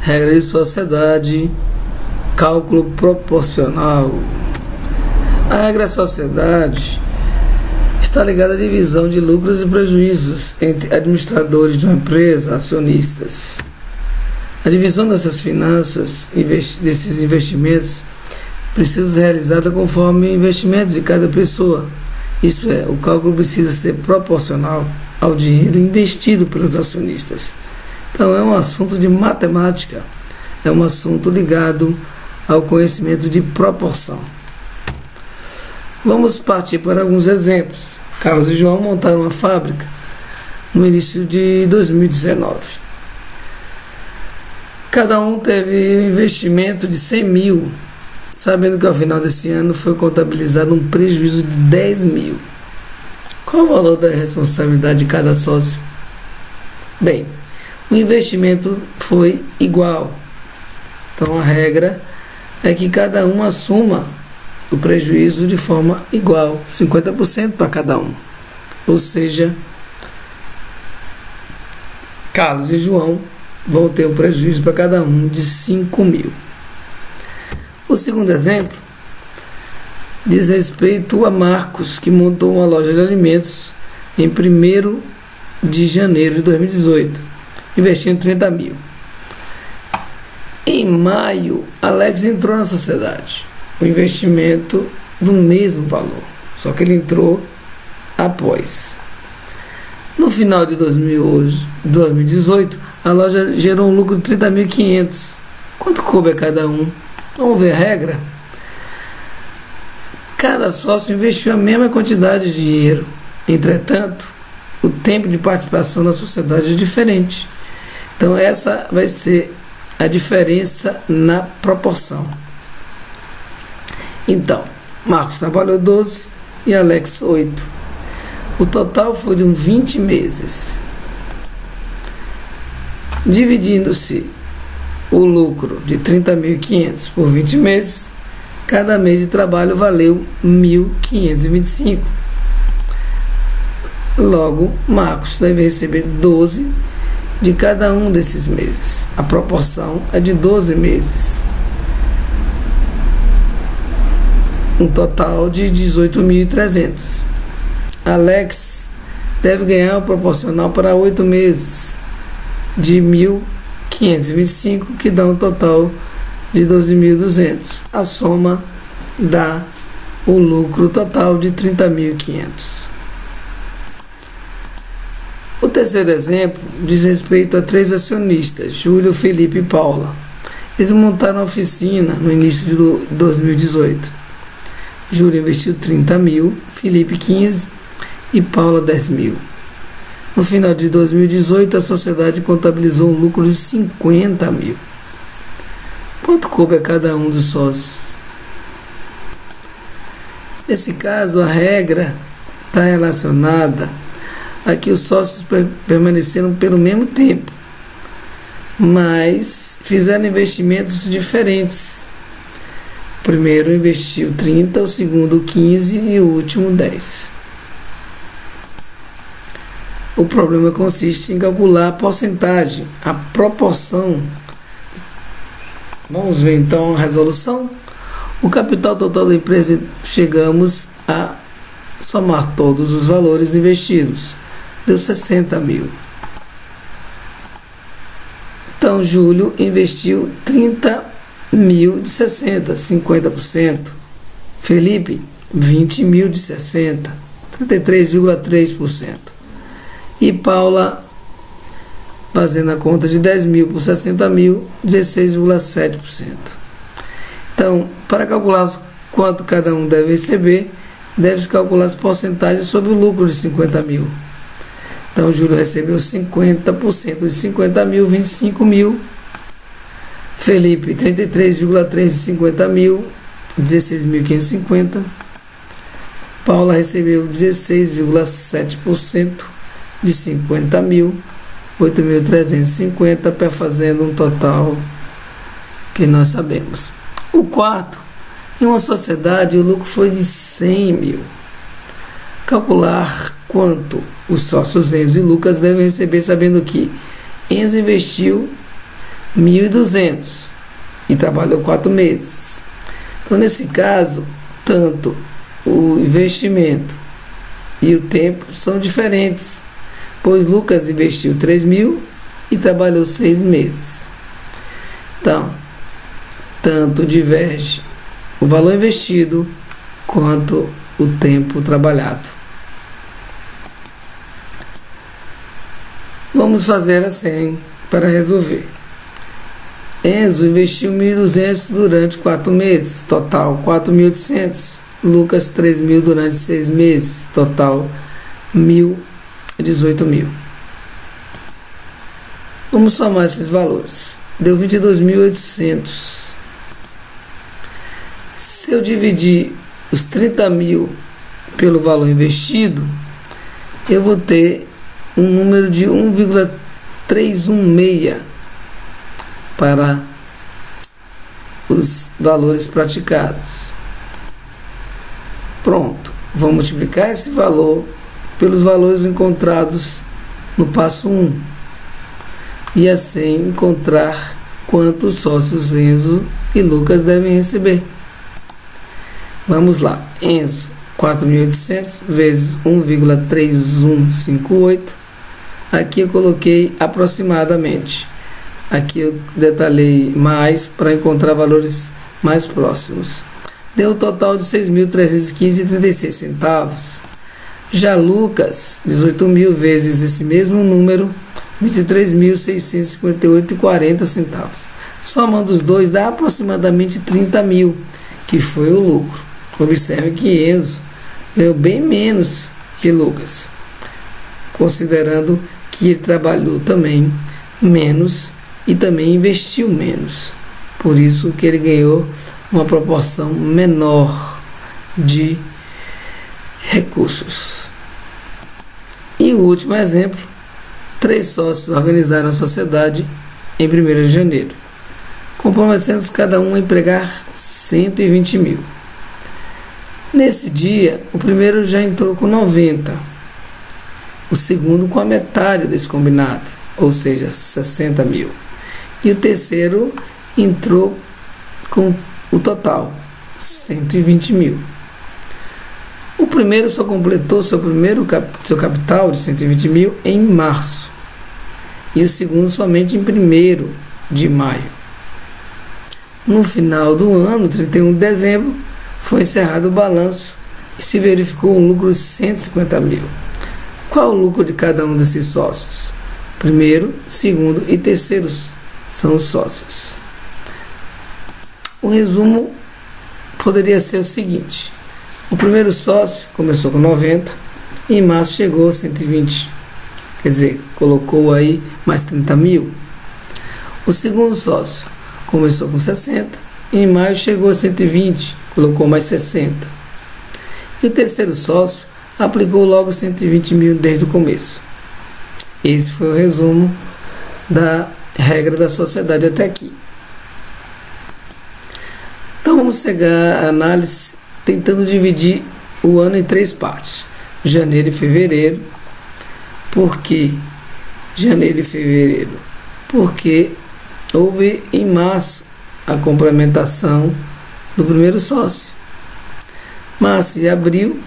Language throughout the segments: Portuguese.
Regra de sociedade, cálculo proporcional. A regra de sociedade está ligada à divisão de lucros e prejuízos entre administradores de uma empresa, acionistas. A divisão dessas finanças, desses investimentos, precisa ser realizada conforme o investimento de cada pessoa. Isso é, o cálculo precisa ser proporcional ao dinheiro investido pelos acionistas. Então é um assunto de matemática, é um assunto ligado ao conhecimento de proporção. Vamos partir para alguns exemplos. Carlos e João montaram uma fábrica no início de 2019. Cada um teve um investimento de 100 mil, sabendo que ao final desse ano foi contabilizado um prejuízo de 10 mil. Qual o valor da responsabilidade de cada sócio? Bem, o investimento foi igual. Então a regra é que cada um assuma o prejuízo de forma igual, 50% para cada um. Ou seja, Carlos e João vão ter um prejuízo para cada um de 5 mil. O segundo exemplo diz respeito a Marcos, que montou uma loja de alimentos em 1º de janeiro de 2018, investindo 30 mil. Em maio, Alex entrou na sociedade, o investimento do mesmo valor, só que ele entrou após. No final de 2018, a loja gerou um lucro de 30.500. Quanto coube a cada um? Vamos ver a regra? Cada sócio investiu a mesma quantidade de dinheiro. Entretanto, o tempo de participação na sociedade é diferente. Então, essa vai ser a diferença na proporção. Então, Marcos trabalhou 12 e Alex 8. O total foi de 20 meses. Dividindo-se o lucro de 30.500 por 20 meses, cada mês de trabalho valeu 1.525. Logo, Marcos deve receber 12 de cada um desses meses. A proporção é de 12 meses. Um total de 18.300. Alex deve ganhar o proporcional para 8 meses, de 1.525, que dá um total de 12.200. A soma dá o lucro total de 30.500. O terceiro exemplo diz respeito a 3 acionistas, Júlio, Felipe e Paula. Eles montaram a oficina no início de 2018. Júlio investiu 30 mil, Felipe 15 e Paula 10 mil. No final de 2018, a sociedade contabilizou um lucro de 50 mil. Quanto coube a cada um dos sócios? Nesse caso, a regra está relacionada a que os sócios permaneceram pelo mesmo tempo, mas fizeram investimentos diferentes. O primeiro investiu 30, o segundo 15 e o último 10. O problema consiste em calcular a porcentagem, a proporção. Vamos ver então a resolução. O capital total da empresa, chegamos a somar todos os valores investidos. Deu 60 mil. Então, Júlio investiu 30 mil de 60, 50%. Felipe, 20 mil de 60, 33,3%. E Paula, fazendo a conta de 10 mil por 60 mil, 16,7%. Então, para calcular quanto cada um deve receber, deve-se calcular as porcentagens sobre o lucro de 50 mil. Então, Júlio recebeu 50% de 50 mil, 25 mil. Felipe, 33,3% de 50 mil, 16.550. Paula recebeu 16,7% de 50 mil, 8.350, fazendo um total que nós sabemos. O quarto, em uma sociedade, o lucro foi de 100 mil. Calcular quanto os sócios Enzo e Lucas devem receber, sabendo que Enzo investiu 1.200 e trabalhou 4 meses. Então, nesse caso, tanto o investimento e o tempo são diferentes, pois Lucas investiu 3.000 e trabalhou 6 meses. Então, tanto diverge o valor investido quanto o tempo trabalhado. Vamos fazer assim para resolver. Enzo investiu 1.200 durante 4 meses, total 4.800. Lucas 3.000 durante 6 meses, total 18.000. Vamos somar esses valores. Deu 22.800. Se eu dividir os 30.000 pelo valor investido, eu vou ter um número de 1,316 para os valores praticados. Pronto, vou multiplicar esse valor pelos valores encontrados no passo 1 e assim encontrar quantos sócios Enzo e Lucas devem receber. Vamos lá, Enzo 4.800 vezes 1,3158. Aqui eu coloquei aproximadamente. Aqui eu detalhei mais para encontrar valores mais próximos. Deu um total de 6.315,36 centavos. Já Lucas, 18.000 vezes esse mesmo número, 23.658,40 centavos. Somando os dois dá aproximadamente 30.000, que foi o lucro. Observe que Enzo ganhou bem menos que Lucas, considerando que ele trabalhou também menos e também investiu menos. Por isso que ele ganhou uma proporção menor de recursos. E o último exemplo, 3 sócios organizaram a sociedade em 1º de janeiro, comprometendo cada um a empregar 120.000. Nesse dia, o primeiro já entrou com 90, o segundo com a metade desse combinado, ou seja, 60.000, e o terceiro entrou com o total, 120.000. O primeiro só completou seu capital de 120.000 em março, e o segundo somente em 1º de maio. No final do ano, 31 de dezembro, foi encerrado o balanço e se verificou um lucro de 150.000. Qual o lucro de cada um desses sócios? Primeiro, segundo e terceiro são os sócios. O resumo poderia ser o seguinte: o primeiro sócio começou com 90 e em março chegou a 120, quer dizer, colocou aí mais 30.000. O segundo sócio começou com 60 e em maio chegou a 120, colocou mais 60. E o terceiro sócio aplicou logo 120.000 desde o começo. Esse foi o resumo da regra da sociedade até aqui. Então vamos chegar à análise tentando dividir o ano em 3 partes. Janeiro e fevereiro. Por que janeiro e fevereiro? Porque houve em março a complementação do primeiro sócio. Março e abril,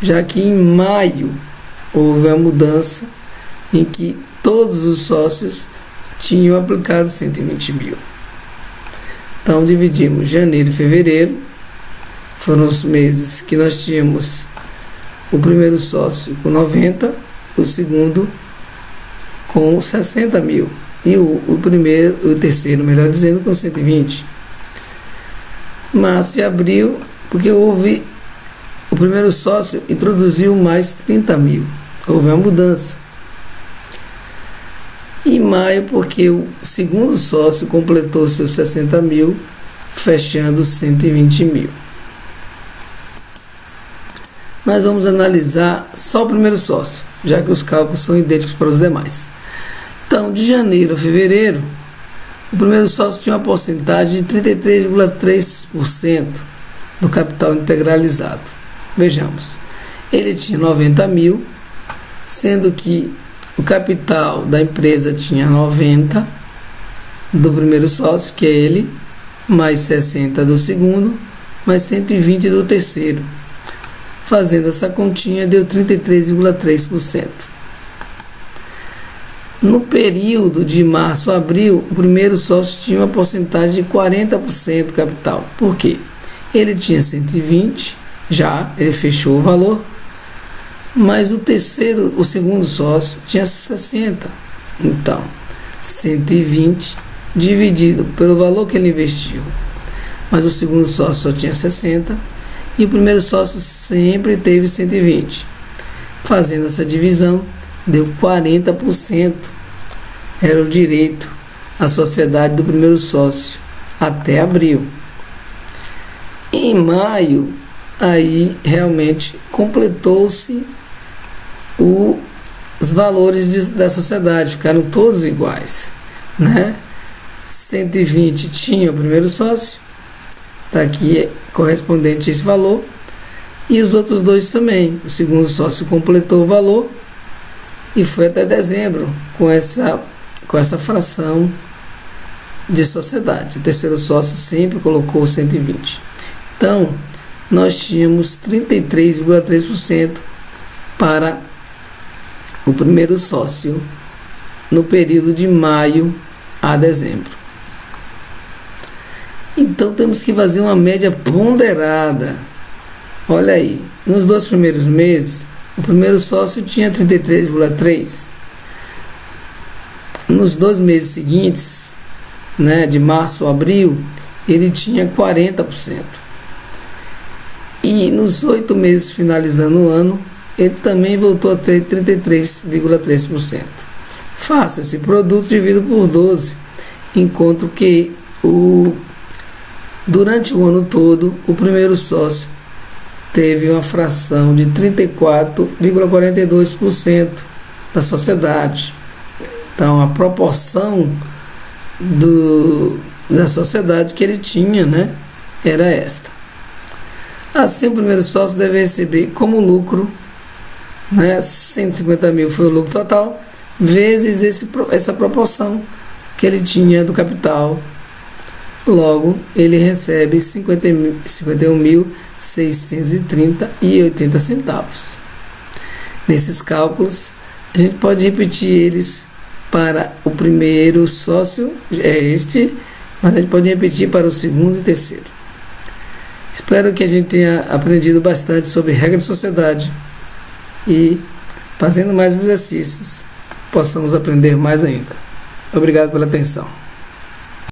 já que em maio houve a mudança em que todos os sócios tinham aplicado 120.000. Então dividimos janeiro e fevereiro, foram os meses que nós tínhamos o primeiro sócio com 90, o segundo com 60.000 e o terceiro, melhor dizendo, com 120. Março e abril, porque houve o primeiro sócio introduziu mais 30.000, houve uma mudança. E maio, porque o segundo sócio completou seus 60.000, fechando 120.000. Nós vamos analisar só o primeiro sócio, já que os cálculos são idênticos para os demais. Então, de janeiro a fevereiro, o primeiro sócio tinha uma porcentagem de 33,3% do capital integralizado. Vejamos, ele tinha 90.000, sendo que o capital da empresa tinha 90 do primeiro sócio, que é ele, mais 60 do segundo, mais 120 do terceiro. Fazendo essa continha, deu 33,3%. No período de março a abril, o primeiro sócio tinha uma porcentagem de 40% do capital. Por quê? Ele tinha 120, já, ele fechou o valor, mas o segundo sócio tinha 60. Então, 120 dividido pelo valor que ele investiu. Mas o segundo sócio só tinha 60 e o primeiro sócio sempre teve 120. Fazendo essa divisão, deu 40%. Era o direito à sociedade do primeiro sócio até abril. Em maio, aí realmente completou-se os valores da sociedade, ficaram todos iguais, né? 120 tinha o primeiro sócio, está aqui correspondente a esse valor, e os outros dois também. O segundo sócio completou o valor e foi até dezembro com essa fração de sociedade. O terceiro sócio sempre colocou 120. Então, nós tínhamos 33,3% para o primeiro sócio no período de maio a dezembro. Então, temos que fazer uma média ponderada. Olha aí, nos 2 primeiros meses, o primeiro sócio tinha 33,3%. Nos 2 meses seguintes, né, de março a abril, ele tinha 40%. E nos 8 meses finalizando o ano, ele também voltou a ter 33,3%. Faça esse produto dividido por 12, enquanto que durante o ano todo, o primeiro sócio teve uma fração de 34,42% da sociedade. Então, a proporção da sociedade que ele tinha, né, era esta. Assim, o primeiro sócio deve receber como lucro, né, 150 mil foi o lucro total, vezes essa proporção que ele tinha do capital. Logo, ele recebe 51.630,80 centavos. Nesses cálculos, a gente pode repetir eles para o primeiro sócio, mas a gente pode repetir para o segundo e terceiro. Espero que a gente tenha aprendido bastante sobre regra de sociedade e, fazendo mais exercícios, possamos aprender mais ainda. Obrigado pela atenção.